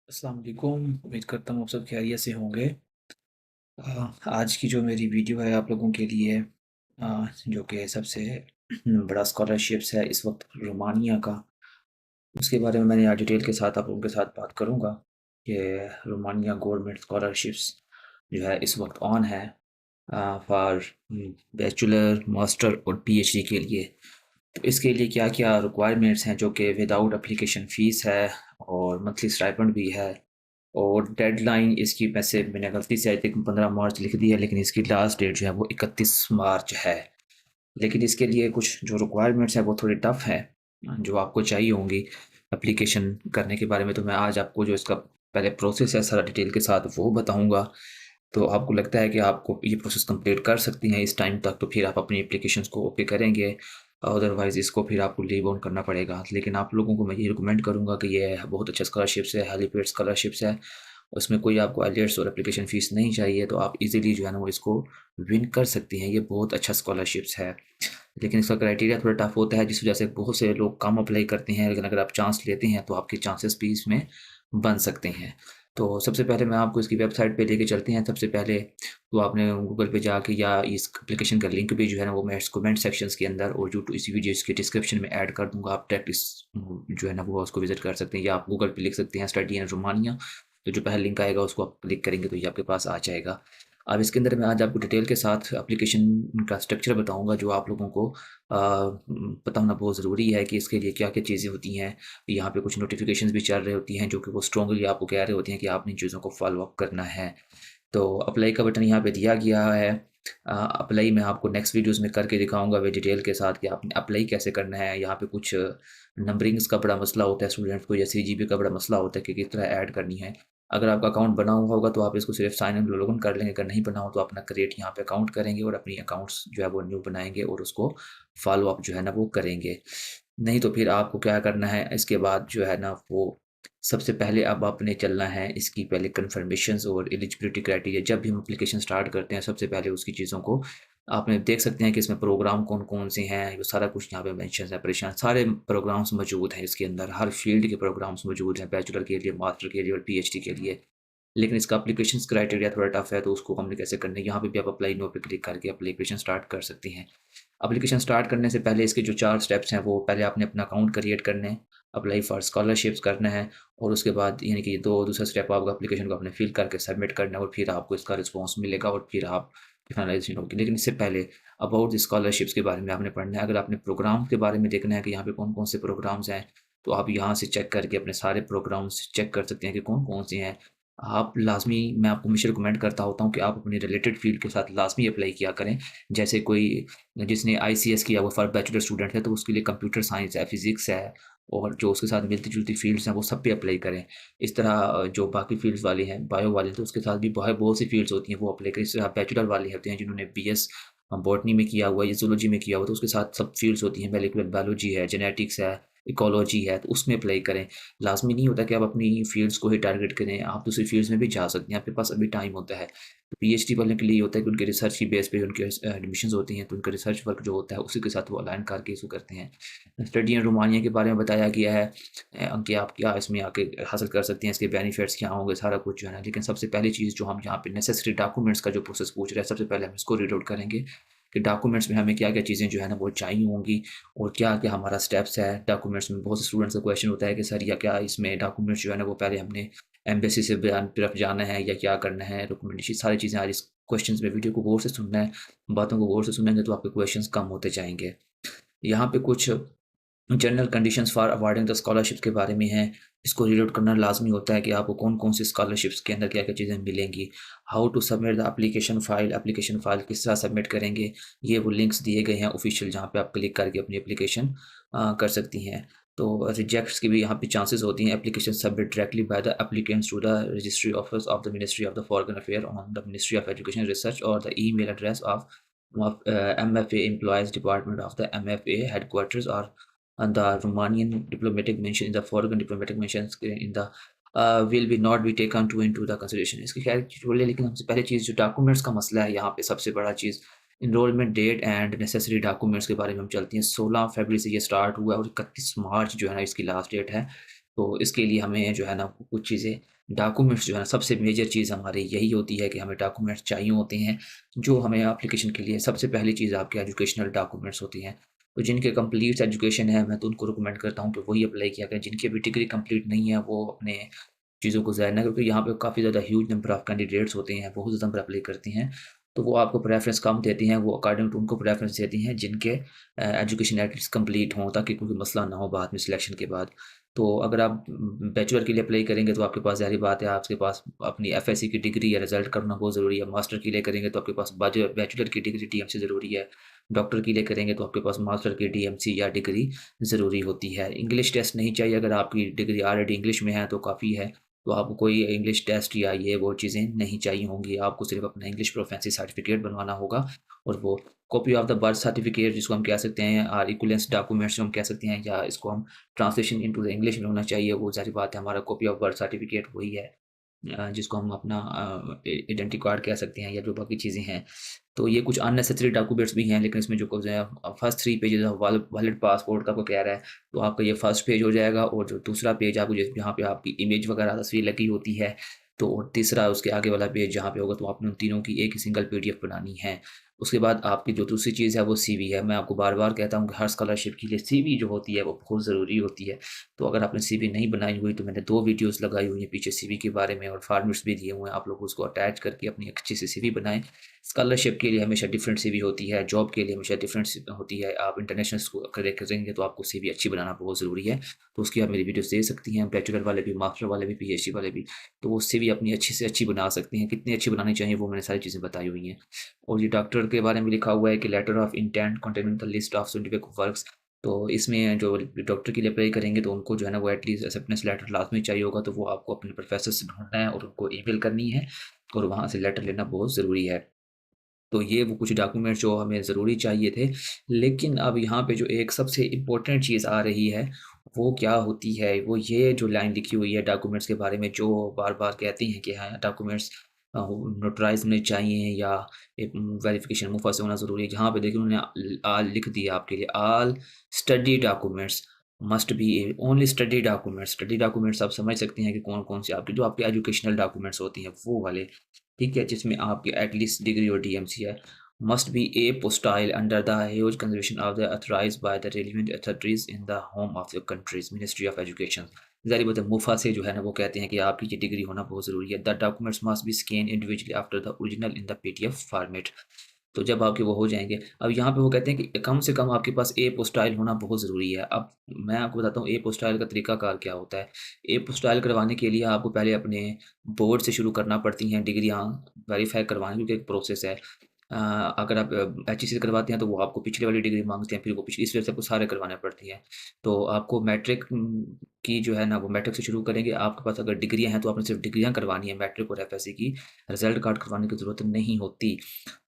अस्सलाम वालेकुम। उम्मीद करता हूँ आप सब खैरियत से होंगे। आज की जो मेरी वीडियो है आप लोगों के लिए जो कि सबसे बड़ा स्कॉलरशिप्स है इस वक्त रोमानिया का, उसके बारे में मैंने आज डिटेल के साथ आप लोगों के साथ बात करूँगा कि रोमानिया गवर्नमेंट स्कॉलरशिप्स जो है इस वक्त ऑन है फॉर बैचलर, मास्टर और पीएचडी के लिए। तो इसके लिए क्या-क्या रिक्वायरमेंट्स हैं जो कि विदाउट एप्लीकेशन फ़ीस है और मंथली स्टाइपेंड भी है। और डेडलाइन इसकी वैसे मैंने गलती से आई थिंक 15 मार्च लिख दी है, लेकिन इसकी लास्ट डेट जो है वो 31 मार्च है। लेकिन इसके लिए कुछ जो रिक्वायरमेंट्स हैं वो थोड़ी टफ़ हैं, जो आपको चाहिए होंगी एप्लीकेशन करने के बारे में। तो मैं आज आपको जो इसका पहले प्रोसेस है सारा डिटेल के साथ वो बताऊँगा। तो आपको लगता है कि आपको ये प्रोसेस कंप्लीट कर सकती हैं इस टाइम तक, तो फिर आप अपनी एप्लीकेशंस को ओके करेंगे। अदरवाइज़ इसको फिर आपको लीव ऑन करना पड़ेगा। लेकिन आप लोगों को मैं ये रिकमेंड करूँगा कि ये बहुत अच्छा स्कॉलरशिप्स है, हाईली पेड स्कॉलरशिप्स है। उसमें कोई आपको आईएलटीएस और एप्लीकेशन फ़ीस नहीं चाहिए, तो आप इज़िली जो है ना वो इसको विन कर सकती हैं। ये बहुत अच्छा स्कॉलरशिप्स है। लेकिन इसका क्राइटेरिया थोड़ा टफ होता है, जिस वजह से बहुत से लोग कम अप्लाई करते हैं, लेकिन अगर आप चांस लेते हैं तो आपके चांसेस भी इसमें बन सकते हैं। तो सबसे पहले मैं आपको इसकी वेबसाइट पे लेके चलते हैं। सबसे पहले तो आपने गूगल पे जाके, या इस एप्लीकेशन का लिंक भी जो है ना वो मैं इस कमेंट सेक्शंस के अंदर और यूट्यूब इसी वीडियो के डिस्क्रिप्शन में ऐड कर दूँगा। आप डायरेक्ट इस जो है ना वो उसको विज़िट कर सकते हैं, या आप गूगल पे लिख सकते हैं स्टडी इन रोमानिया। तो जो पहला लिंक आएगा उसको आप क्लिक करेंगे तो ये आपके पास आ जाएगा। अब इसके अंदर मैं आज आपको डिटेल के साथ एप्लीकेशन का स्ट्रक्चर बताऊँगा, जो आप लोगों को पता होना बहुत ज़रूरी है कि इसके लिए क्या-क्या चीज़ें होती हैं। यहाँ पे कुछ नोटिफ़िकेशंस भी चल रही होती हैं, जो कि वो स्ट्रांगली आपको कह रहे होते हैं कि आपने इन चीज़ों को फ़ॉलो अप करना है। तो अप्लाई का बटन यहाँ पे दिया गया है। अप्लाई मैं आपको नेक्स्ट वीडियोज़ में करके दिखाऊँगा विद डिटेल के साथ कि आपने अप्लाई कैसे करना है। यहाँ पे कुछ नंबरिंग्स का बड़ा मसला होता है स्टूडेंट्स को, या सीजीपी का बड़ा मसला होता है कि किस तरह ऐड करनी है। अगर आपका अकाउंट बना हुआ होगा तो आप इसको सिर्फ साइन इन लॉगिन कर लेंगे, अगर नहीं बना हो तो अपना क्रिएट यहाँ पे अकाउंट करेंगे और अपनी अकाउंट्स जो है वो न्यू बनाएँगे और उसको फ़ॉलो अप जो है ना वो करेंगे। नहीं तो फिर आपको क्या करना है इसके बाद जो है ना वो, सबसे पहले अब आपने चलना है इसकी पहले कन्फर्मेशंस और एलिजिबिलिटी क्राइटेरिया। जब भी हम एप्लीकेशन स्टार्ट करते हैं सबसे पहले उसकी चीज़ों को आपने देख सकते हैं कि इसमें प्रोग्राम कौन-कौन से हैं, वो सारा कुछ यहाँ पे मेंशन है, परेशान सारे प्रोग्राम्स मौजूद हैं इसके अंदर, हर फील्ड के प्रोग्राम्स मौजूद हैं, बैचलर के लिए, मास्टर के लिए और पीएचडी के लिए। लेकिन इसका एप्लीकेशंस क्राइटेरिया थोड़ा टफ है, तो उसको हमने कैसे करना है, यहाँ पे भी आप अप्लाई नो पे क्लिक करके एप्लीकेशन स्टार्ट कर सकती हैं। एप्लीकेशन स्टार्ट करने से पहले इसके जो 4 स्टेप्स हैं, वो पहले आपने अपना अकाउंट क्रिएट करना है, अप्लाई फॉर स्कॉलरशिप्स करना है, और उसके बाद यानी कि दूसरा स्टेप आपका एप्लीकेशन को आपने फिल करके सबमिट करना है, और फिर आपको इसका रिस्पॉन्स मिलेगा और फिर आप फाइनलाइज़ेशन होगी। लेकिन इससे पहले अबाउट द स्कॉलरशिप्स के बारे में आपने पढ़ना है। अगर आपने प्रोग्राम के बारे में देखना है कि यहाँ पे कौन-कौन से प्रोग्राम्स हैं, तो आप यहाँ से चेक करके अपने सारे प्रोग्राम्स चेक कर सकते हैं कि कौन-कौन से हैं। आप लाज़मी, मैं आपको हमेशा रिकमेंड करता होता हूँ कि आप अपनी रिलेटेड फ़ील्ड के साथ लाज़मी अप्लाई किया करें। जैसे कोई जिसने आईसीएस किया हुआ फॉर बैचलर स्टूडेंट है, तो उसके लिए कंप्यूटर साइंस है, फिज़िक्स है, और जो उसके साथ मिलती-जुलती फ़ील्ड्स हैं, वो सब पे अप्लाई करें। इस तरह जो बाकी फ़ील्ड्स वाले हैं, बायो वाले, तो उसके साथ भी बहुत सी फ़ील्ड्स होती हैं, वो अप्लाई करें। इस तरह बैचलर वाले होते हैं जिन्होंने बीएस बॉटनी में किया हुआ है या ज़ूलॉजी में किया हुआ है, तो उसके साथ सब फ़ील्ड्स होती हैं, मॉलिक्यूलर बायोलॉजी है, जेनेटिक्स है, इकोलॉजी है, तो उसमें अप्लाई करें। लाज़मी नहीं होता कि आप अपनी फ़ील्ड्स को ही टारगेट करें, आप दूसरी फ़ील्ड्स में भी जा सकते हैं, आपके पास अभी टाइम होता है। तो पीएचडी वालों के लिए होता है कि उनके रिसर्च की बेस पे उनके एडमिशन्स होती हैं, तो उनका रिसर्च वर्क जो होता है उसी के साथ वो अलाइन करके इसको करते हैं। स्टडी इन रोमानिया के बारे में बताया गया है कि आप क्या इसमें आके हासिल कर सकते हैं, इसके बेनिफिट्स क्या होंगे, सारा कुछ जो है ना। लेकिन सबसे पहली चीज़ जो हम यहाँ पे नेसेसरी डॉक्यूमेंट्स का जो प्रोसेस पूछ रहे हैं, सबसे पहले हम इसको रीड आउट करेंगे कि डॉक्यूमेंट्स में हमें क्या-क्या चीज़ें जो है ना वो चाहिए होंगी, और क्या-क्या हमारा स्टेप्स है। डॉक्यूमेंट्स में बहुत से स्टूडेंट्स का क्वेश्चन होता है कि सर या क्या इसमें डॉक्यूमेंट्स जो है ना वो पहले हमने एम्बेसी से बयान तरफ जाना है या क्या करना है, डॉक्यूमेंटेशन सारी चीज़ें आज इस क्वेश्चंस में वीडियो को गौर से सुनना है। बातों को गौर से सुनेंगे तो आपके क्वेश्चंस कम होते जाएँगे। यहाँ पे कुछ general conditions for awarding the scholarship के बारे में है। इसको रीड आउट करना लाज़मी होता है कि आपको कौन-कौन सी स्कॉलरशिप्स के अंदर क्या-क्या चीज़ें मिलेंगी। How to submit the application file किस तरह सबमिट करेंगे, ये वो लिंक्स दिए गए हैं ऑफ़िशियल, जहाँ पे आप क्लिक करके अपनी एप्लीकेशन कर सकती हैं। तो रिजेक्ट्स की भी यहाँ पे चांसेस होती हैं। Application submit directly by the applicants to the registry office of the ministry of the foreign affair on the ministry of education research और the email address of MFA employees department of the MFA headquarters, और the Romanian diplomatic mention in the foreign diplomatic mentions in the will be not be taken to into the consideration। इसकी खैर छोड़ लें, लेकिन सबसे पहले चीज़ जो documents का मसला है यहाँ पे सबसे बड़ा चीज़, enrolment date and necessary documents के बारे में हम चलते हैं। 16 फरवरी से ये स्टार्ट हुआ है और 31 मार्च जो है ना इसकी लास्ट डेट है। तो इसके लिए हमें जो है ना कुछ चीज़ें डॉक्यूमेंट्स जो है ना, सबसे मेजर चीज़ हमारी यही होती है कि हमें डॉक्यूमेंट्स चाहिए होते हैं, जो हमें एप्लीकेशन के लिए सबसे पहली चीज़ आपके एजुकेशनल डॉक्यूमेंट्स होती हैं। तो जिनके कंप्लीट एजुकेशन है, मैं तो उनको रिकमेंड करता हूँ कि वही अप्लाई किया करें। जिनकी अभी डिग्री कंप्लीट नहीं है, वो अपने चीज़ों को ज़ाया ना, क्योंकि यहाँ पे काफ़ी ज़्यादा ह्यूज नंबर ऑफ कैंडिडेट्स होते हैं, बहुत ज़्यादा नंबर अप्लाई करते हैं। तो वो आपको प्रेफ़रेंस कम देती हैं, वो अकॉर्डिंग टू उनको प्रेफ़रेंस देती हैं जिनके एजुकेशन एटलीस्ट कंप्लीट हों, ताकि कोई मसला ना हो बाद में सिलेक्शन के बाद। तो अगर आप बैचलर के लिए अप्लाई करेंगे तो आपके पास ज़ाहिर-सी बात है, आपके पास अपनी एफएससी की डिग्री या रिज़ल्ट करना बहुत ज़रूरी है। मास्टर के लिए करेंगे तो आपके पास बैचलर की डिग्री डीएमसी ज़रूरी है। डॉक्टर के लिए करेंगे तो आपके पास मास्टर की डीएमसी या डिग्री ज़रूरी होती है। इंग्लिश टेस्ट नहीं चाहिए, अगर आपकी डिग्री ऑलरेडी इंग्लिश में है तो काफ़ी है। तो आपको कोई इंग्लिश टेस्ट या ये वो चीज़ें नहीं चाहिए होंगी। आपको सिर्फ़ अपना इंग्लिश प्रोफिशिएंसी सर्टिफ़िकेट बनवाना होगा, और वो copy of the birth certificate जिसको हम कह सकते हैं, और इक्विवेलेंस डॉक्यूमेंट्स जो हम कह सकते हैं, या इसको हम ट्रांसलेशन इनटू द इंग्लिश में होना चाहिए। वो ज़ाहिर बात है, हमारा कॉपी ऑफ बर्थ सर्टिफ़िकेट वही है, जिसको हम अपना आइडेंटिटी कार्ड कह सकते हैं, या जो बाकी चीज़ें हैं। तो ये कुछ अननेसेसरी डॉक्यूमेंट्स भी हैं, लेकिन इसमें जो कुछ है, फर्स्ट 3 पेजेज़ वैलिड पासपोर्ट का कोई कह रहा है, तो आपका ये फर्स्ट पेज हो जाएगा, और जो दूसरा पेज आपको जहाँ पे आपकी इमेज वगैरह तस्वीर लगी होती है, तो और तीसरा उसके आगे वाला पेज जहाँ पे होगा, तो आपने उन तीनों की एक ही सिंगल पीडीएफ बनानी है। उसके बाद आपकी जो दूसरी चीज़ है वो सीवी है। मैं आपको बार-बार कहता हूँ कि हर स्कॉलरशिप के लिए सीवी जो होती है वो बहुत ज़रूरी होती है। तो अगर आपने सीवी नहीं बनाई हुई, तो मैंने 2 वीडियोज़ लगाई हुई हैं पीछे सीवी के बारे में, और फॉर्मेट्स भी दिए हुए हैं। आप लोग उसको अटैच करके अपनी अच्छी सी सीवी बनाएँ। स्कॉलरशिप के लिए हमेशा डिफरेंट सीवी होती है, जॉब के लिए हमेशा डिफरेंट सी होती है। आप इंटरनेशनल करेंगे तो आपको सीवी अच्छी बनाना बहुत ज़रूरी है। तो उसकी आप मेरी वीडियोज़ देख सकती हैं, बैचलर वाले भी, मास्टर वाले भी, पीएचडी वाले भी। तो वो सीवी अपनी अच्छी से अच्छी बना सकती हैं। कितनी अच्छी बनानी चाहिए वो मैंने सारी चीज़ें बताई हुई हैं। और ये डॉक्टर के बारे में लिखा हुआ है कि letter of intent containing the list of scientific works. तो इसमें जो डॉक्टर के लिए अप्लाई करेंगे, तो उनको जो है ना, वो एटलीस्ट एक्सेप्टेंस लेटर लाज़मी चाहिए होगा। तो वो आपको अपने प्रोफ़ेसर से ढूँढना है और उनको ईमेल करनी है, और वहाँ से लेटर लेना बहुत ज़रूरी है। तो ये वो कुछ डॉक्यूमेंट्स जो हमें ज़रूरी चाहिए थे। लेकिन अब यहाँ पे जो एक सबसे इम्पोर्टेंट चीज़ आ रही है, वो क्या होती है? वो ये जो लाइन लिखी हुई है डॉक्यूमेंट्स के बारे में, जो बार-बार कहती हैं कि हाँ, डॉक्यूमेंट्स नोटराइज़ होने चाहिए, या एक वेरिफ़िकेशन मुफ़ा से होना ज़रूरी है। जहाँ पे देखिए उन्होंने ऑल लिख दिया आपके लिए, all study documents must be only study documents. Study documents आप समझ सकते हैं कि कौन-कौन से आपके, जो आपके एजुकेशनल डॉक्यूमेंट्स होती हैं, वो वाले। ठीक है? जिसमें आपकी एटलीस्ट डिग्री और डीएमसी है। Must be apostille under the huge conservation of the authorised by the relevant authorities in the home of the countries ministry of education. ज़ाहिर बात है, मुफ़ा से जो है ना, वो कहते हैं कि आपकी ये डिग्री होना बहुत ज़रूरी है। The documents must be scan individually after the original in the PDF format. तो जब आपके वो हो जाएँगे, अब यहाँ पे वो कहते हैं कि कम से कम आपके पास अपोस्टाइल होना बहुत ज़रूरी है। अब मैं आपको बताता हूँ अपोस्टाइल का तरीकाकार क्या होता है। अपोस्टाइल करवाने के लिए आपको पहले अपने बोर्ड से शुरू करना पड़ती हैं डिग्रियाँ वेरीफ़ाई करवाने, क्योंकि एक प्रोसेस है। अगर आप एचईसी से करवाते हैं, तो वो आपको पिछले वाली डिग्री माँगते हैं, फिर वो पिछली, इस वजह से आपको सारे करवाने पड़ती हैं। तो आपको मैट्रिक की जो है ना, वो मैट्रिक से शुरू करेंगे। आपके पास अगर डिग्रियाँ हैं, तो आपने सिर्फ़ डिग्रियाँ करवानी है, मैट्रिक और एफएससी की रिज़ल्ट कार्ड करवाने की ज़रूरत नहीं होती।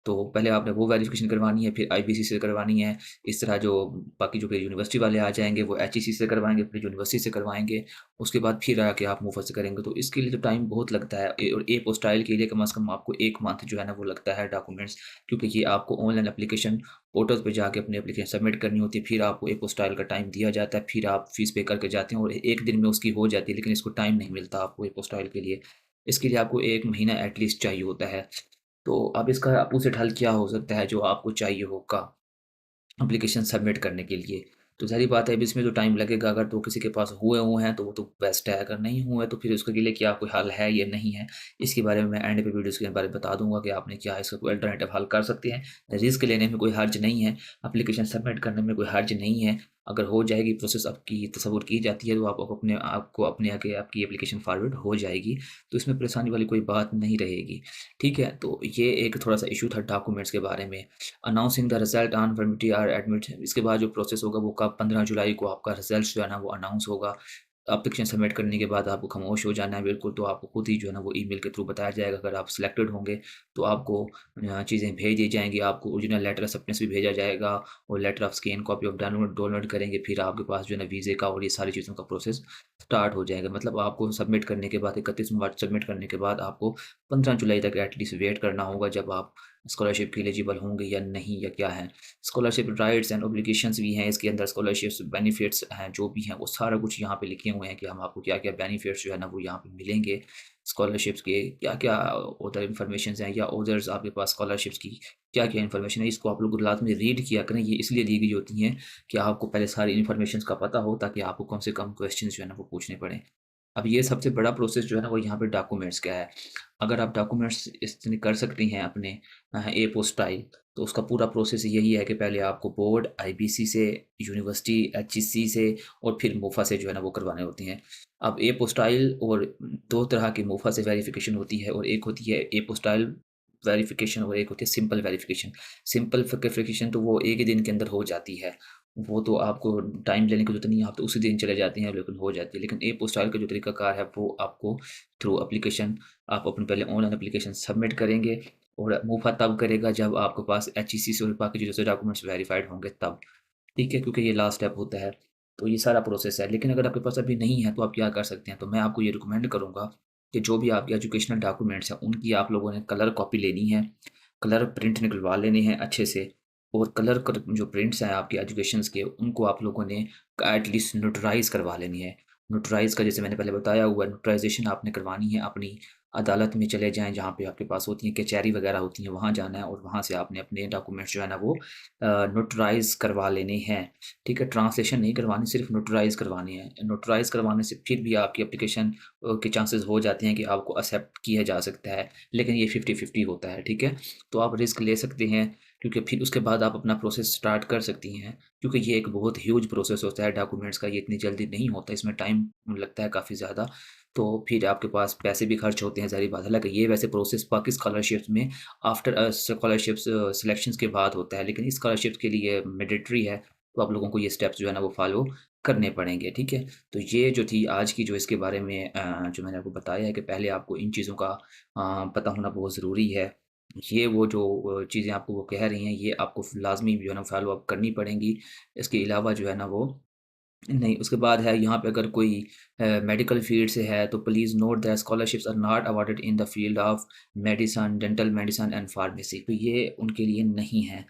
तो पहले आपने वो वेरिफ़िकेशन करवानी है, फिर आईबीसी से करवानी है। इस तरह जो बाकी जो फिर यूनिवर्सिटी वाले आ जाएँगे, वो एचईसी से करवाएँगे, फिर यूनिवर्सिटी से करवाएँगे। उसके बाद फिर आके आप मुफ़त से करेंगे। तो इसके लिए तो टाइम बहुत लगता है। और अपोस्टाइल के लिए कम से कम आपको 1 मंथ जो है ना, वो लगता है डॉक्यूमेंट्स, क्योंकि ये आपको ऑनलाइन एप्लीकेशन पोर्टल पे जाके अपनी एप्लीकेशन सबमिट करनी होती है। फिर आपको अपोस्टाइल का टाइम दिया जाता है, फिर आप फ़ीस पे करके जाते हैं, और 1 दिन में उसकी हो जाती है, लेकिन इसको टाइम नहीं मिलता आपको अपोस्टाइल के लिए। इसके लिए आपको 1 महीना एट लीस्ट चाहिए होता है। तो अब इसका अपोज़िट हल क्या हो सकता है जो आपको चाहिए होगा एप्लीकेशन सबमिट करने के लिए? तो ज़ाहिर-सी बात है, अब इसमें जो टाइम लगेगा, अगर तो किसी के पास हुए हैं तो वो तो बेस्ट है, अगर नहीं हुए तो फिर उसके लिए क्या कोई हल है या नहीं है? इसके बारे में मैं एंड पे वीडियोज़ के बारे में बता दूँगा कि आपने क्या इसका कोई अल्टरनेटिव हल कर सकते हैं। रिस्क लेने में कोई हर्ज नहीं है, एप्लीकेशन सबमिट करने में कोई हर्ज नहीं है। अगर हो जाएगी प्रोसेस आपकी तसव्वुर की जाती है, तो आप अपने आपको अपने आगे आपकी एप्लीकेशन फॉरवर्ड हो जाएगी। तो इसमें परेशानी वाली कोई बात नहीं रहेगी। ठीक है? तो ये एक थोड़ा-सा इश्यू था डॉक्यूमेंट्स के बारे में। Announcing the result on formality are admit, इसके बाद जो प्रोसेस होगा वो कब, 15 जुलाई को आपका रिजल्ट जो है ना, वो अनाउंस होगा। एप्लीकेशन सबमिट करने के बाद आपको खामोश हो जाना है बिल्कुल, तो आपको खुद ही जो है ना, वो ईमेल के थ्रू बताया जाएगा। अगर आप सिलेक्टेड होंगे, तो आपको चीज़ें भेज दी जाएँगी, आपको ओरिजिनल लेटर एक्सेप्टेंस भी भेजा जाएगा, और letter of scan copy of download download करेंगे, फिर आपके पास जो है ना, वीज़े का और ये सारी चीज़ों का प्रोसेस स्टार्ट हो जाएगा। मतलब आपको सबमिट करने के बाद 31 मार्च सबमिट करने के बाद आपको 15 जुलाई तक एटलीस्ट वेट करना होगा, जब आप स्कॉलरशिप के एलिजिबल होंगे या नहीं या क्या है। स्कॉलरशिप राइट्स एंड ऑब्लिगेशंस भी हैं इसके अंदर, स्कॉलरशिप्स बेनिफिट्स हैं जो भी हैं वो सारा कुछ यहाँ पे लिखे हुए हैं कि हम आपको क्या-क्या बेनिफिट्स जो है ना वो यहाँ पे मिलेंगे। स्कॉलरशिप्स के क्या-क्या अदर इन्फॉर्मेशंस हैं या अदर्स आपके पास स्कॉलरशिप्स की क्या-क्या इन्फॉर्मेशन है, इसको आप लोग रात में रीड किया करें। ये इसलिए दी गई होती हैं कि आपको पहले सारी इन्फॉर्मेशंस का पता हो ताकि आपको कम से कम क्वेश्चंस जो है ना वो पूछने पड़ें। अब ये सबसे बड़ा प्रोसेस जो है ना वो यहाँ पे डॉक्यूमेंट्स का है। अगर आप डॉक्यूमेंट्स इतने कर सकती हैं अपने ए पोस्टाइल, तो उसका पूरा प्रोसेस यही है कि पहले आपको बोर्ड, आईबीसी से, यूनिवर्सिटी, एचईसी से और फिर मोफा से जो है ना वो करवाने होती हैं। अब ए पोस्टाइल और 2 तरह की मोफा से वेरिफ़िकेशन होती है और एक होती है ए पोस्टाइल वेरिफ़िकेशन और एक होती है सिंपल वेरिफ़िकेशन। सिंपल वेरिफ़िकेशन तो वो एक ही दिन के अंदर हो जाती है। वो तो आपको टाइम लेने की ज़रूरत नहीं है, आप तो उसी दिन चले जाते हैं लेकिन हो जाती है। लेकिन ए पोस्टाइल का जो तरीकाकार है वो आपको थ्रू एप्लीकेशन आप अपने पहले ऑनलाइन एप्लीकेशन सबमिट करेंगे और मुफ़ा तब करेगा जब आपके पास एचईसी से और बाकी चीज़ों से डॉक्यूमेंट्स वेरिफ़ाइड होंगे तब, ठीक है? क्योंकि ये लास्ट स्टेप होता है, तो ये सारा प्रोसेस है। लेकिन अगर आपके पास अभी नहीं है तो आप क्या कर सकते हैं? तो मैं आपको ये रिकमेंड करूँगा कि जो भी आपके एजुकेशनल डॉक्यूमेंट्स हैं, उनकी आप लोगों ने कलर कॉपी लेनी है, कलर प्रिंट निकलवा लेने हैं अच्छे से और कलर कर जो प्रिंट्स हैं आपके एजुकेशंस के, उनको आप लोगों ने एटलीस्ट नोटराइज़ करवा लेनी है। नोटराइज़ का जैसे मैंने पहले बताया हुआ है, नोटराइज़ेशन आपने करवानी है अपनी अदालत में चले जाएँ, जहाँ पे आपके पास होती हैं कचहरी वगैरह होती हैं, वहाँ जाना है और वहाँ से आपने अपने डॉक्यूमेंट्स जो है ना वो नोटराइज़ करवा लेने हैं, ठीक है? ट्रांसलेशन नहीं करवानी, सिर्फ़ नोटराइज़ करवानी है। नोटराइज़ करवाने से फिर भी आपकी एप्लीकेशन के चांसेस हो जाते हैं कि आपको एक्सेप्ट किया जा सकता है, लेकिन ये 50-50 होता है, ठीक है? तो आप रिस्क ले सकते हैं क्योंकि फिर उसके बाद आप अपना प्रोसेस स्टार्ट कर सकती हैं, क्योंकि ये एक बहुत ह्यूज प्रोसेस होता है डॉक्यूमेंट्स का, ये इतनी जल्दी नहीं होता, इसमें टाइम लगता है काफ़ी ज़्यादा। तो फिर आपके पास पैसे भी खर्च होते हैं, ज़ाहिर-सी बात है। हालाँकि ये वैसे प्रोसेस बाकी स्कॉलरशिप्स में आफ्टर स्कॉलरशिप्स सिलेक्शंस के बाद होता है, लेकिन इस स्कॉलरशिप्स के लिए मैंडेटरी है, तो आप लोगों को ये स्टेप्स जो है ना वो फ़ॉलो करने पड़ेंगे, ठीक है? तो ये जो थी आज की जो इसके बारे में जो मैंने आपको बताया है कि पहले आपको इन चीज़ों का पता होना बहुत ज़रूरी है। ये वो जो चीज़ें आपको वो कह रही हैं, ये आपको लाज़मी जो है ना फ़ॉलो अप करनी पड़ेंगी। इसके अलावा जो है ना वो नहीं, उसके बाद है यहाँ पे अगर कोई मेडिकल फ़ील्ड से है तो please note that scholarships are not awarded in the field of medicine, dental medicine and pharmacy, तो ये उनके लिए नहीं है।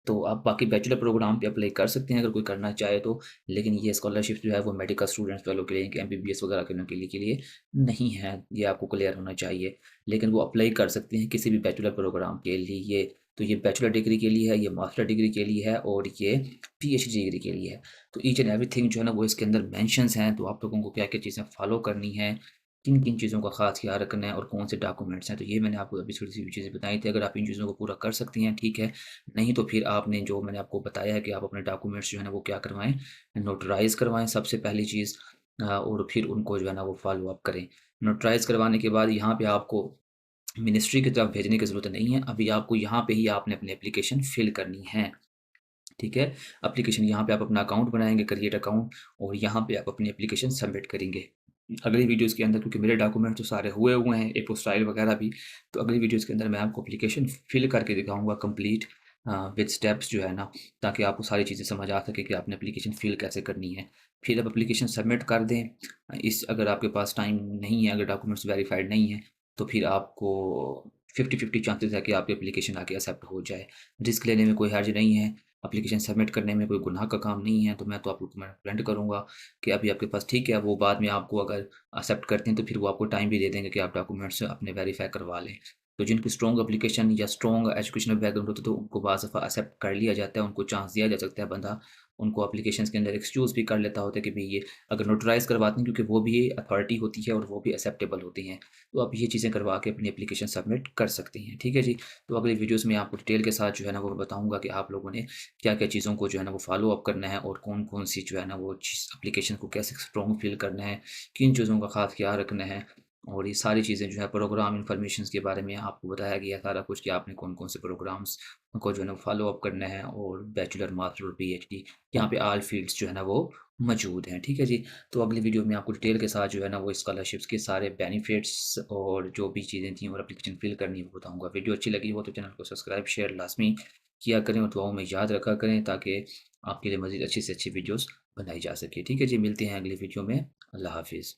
तो आप बाकी बैचलर प्रोग्राम पे अप्लाई कर सकते हैं अगर कोई करना चाहे तो, लेकिन ये स्कॉलरशिप जो है वो मेडिकल स्टूडेंट्स वालों के लिए, एमबीबीएस वगैरह के लिए नहीं है, ये आपको क्लियर होना चाहिए। लेकिन वो अप्लाई कर सकते हैं किसी भी बैचलर प्रोग्राम के लिए। तो ये बैचलर डिग्री के लिए है, ये मास्टर डिग्री के लिए है और ये पीएचडी डिग्री के लिए है। तो ईच एंड एवरीथिंग जो है ना वो इसके अंदर मेंशन्स हैं, तो आप लोगों को क्या-क्या चीज़ें फ़ॉलो करनी है, किन-किन चीज़ों का ख़ास ख़्याल रखना है और कौन से डॉक्यूमेंट्स हैं। तो ये मैंने आपको अभी थोड़ी-सी चीज़ें बताई थी, अगर आप इन चीज़ों को पूरा कर सकती हैं, ठीक है। नहीं तो फिर आपने जो मैंने आपको बताया है कि आप अपने डॉक्यूमेंट्स जो है ना वो क्या करवाएँ, नोटराइज़ करवाएँ सबसे पहली चीज़ और फिर उनको जो है ना वो फ़ॉलो अप करें। नोटराइज़ करवाने के बाद यहाँ पे आपको मिनिस्ट्री की तरफ भेजने की ज़रूरत नहीं है, अभी आपको यहाँ पे ही आपने अपनी एप्लीकेशन फ़िल करनी है। ठीक है? एप्लीकेशन यहाँ पे आप अपना अकाउंट बनाएँगे, क्रिएट अकाउंट और यहाँ पे आप अपनी एप्लीकेशन सबमिट करेंगे। अगली वीडियोज़ के अंदर क्योंकि मेरे डॉक्यूमेंट तो सारे हुए हैं, एपोस्टाइल वगैरह भी, तो अगली वीडियोज़ के अंदर मैं आपको एप्लीकेशन फिल करके दिखाऊँगा कंप्लीट विद स्टेप्स जो है ना, ताकि आपको सारी चीज़ें समझ आ सके कि आपने एप्लीकेशन फिल कैसे करनी है। फिर आप एप्लीकेशन सबमिट कर दें। इस अगर आपके पास टाइम नहीं है, अगर डॉक्यूमेंट्स वेरिफाइड नहीं है, तो फिर आपको 50-50 चांसेस है कि आपकी एप्लीकेशन आगे एक्सेप्ट हो जाए। रिस्क लेने में कोई हर्ज नहीं है। एप्लीकेशन सबमिट करने में कोई गुनाह का काम नहीं है, तो मैं तो आप लोग को मैं रिकमेंड करूँगा कि अभी आपके पास ठीक है, वो बाद में आपको अगर एक्सेप्ट करते हैं, तो फिर वो आपको टाइम भी दे देंगे कि आप डॉक्यूमेंट्स अपने वेरीफ़ाई करवा लें। तो जिनकी स्ट्रॉन्ग एप्लीकेशन या स्ट्रॉन्ग एजुकेशनल बैकग्राउंड होता है, तो उनको बाज़ दफ़ा एक्सेप्ट कर लिया जाता है, उनको चांस दिया जा सकता है, बंदा उनको एप्लीकेशंस के अंदर एक्सक्यूज़ भी कर लेता होता है कि भई ये अगर नोटराइज़ करवाते हैं क्योंकि वो भी अथॉरिटी होती है और वो भी एक्सेप्टेबल होती हैं। तो आप ये चीज़ें करवा के अपनी एप्लीकेशन सबमिट कर सकती हैं, ठीक है जी? तो अगली वीडियोज़ में आपको डिटेल के साथ जो है ना वो बताऊँगा कि आप लोगों ने क्या-क्या चीज़ों को जो है ना वो फ़ॉलो अप करना है और कौन-कौन सी जो है ना वो चीज़ एप्लीकेशन को कैसे स्ट्रॉन्ग फ़ील करना है, किन चीज़ों का ख़ास ख़्याल रखना है और ये सारी चीज़ें जो है प्रोग्राम इन्फॉर्मेशंस के बारे में आपको बताया गया सारा कुछ कि आपने कौन-कौन से प्रोग्राम्स को जो है ना फ़ॉलो अप करना है और बैचलर, मास्टर और पीएचडी यहाँ पे ऑल फ़ील्ड्स जो है ना वो मौजूद हैं, ठीक है जी? तो अगली वीडियो में आपको डिटेल के साथ जो है ना वो स्कॉलरशिप्स के सारे बेनिफिट्स और जो भी चीज़ें थी और एप्लीकेशन फ़िल करनी है वो बताऊँगा। वीडियो अच्छी लगी हो तो चैनल को सब्सक्राइब, शेयर लाज़मी किया करें और दुआओं में याद रखा करें ताकि आपके लिए मज़ीद अच्छी से अच्छी वीडियोज़ बनाई जा सके। ठीक है जी, मिलते हैं अगली वीडियो में। अल्लाह हाफ़िज़।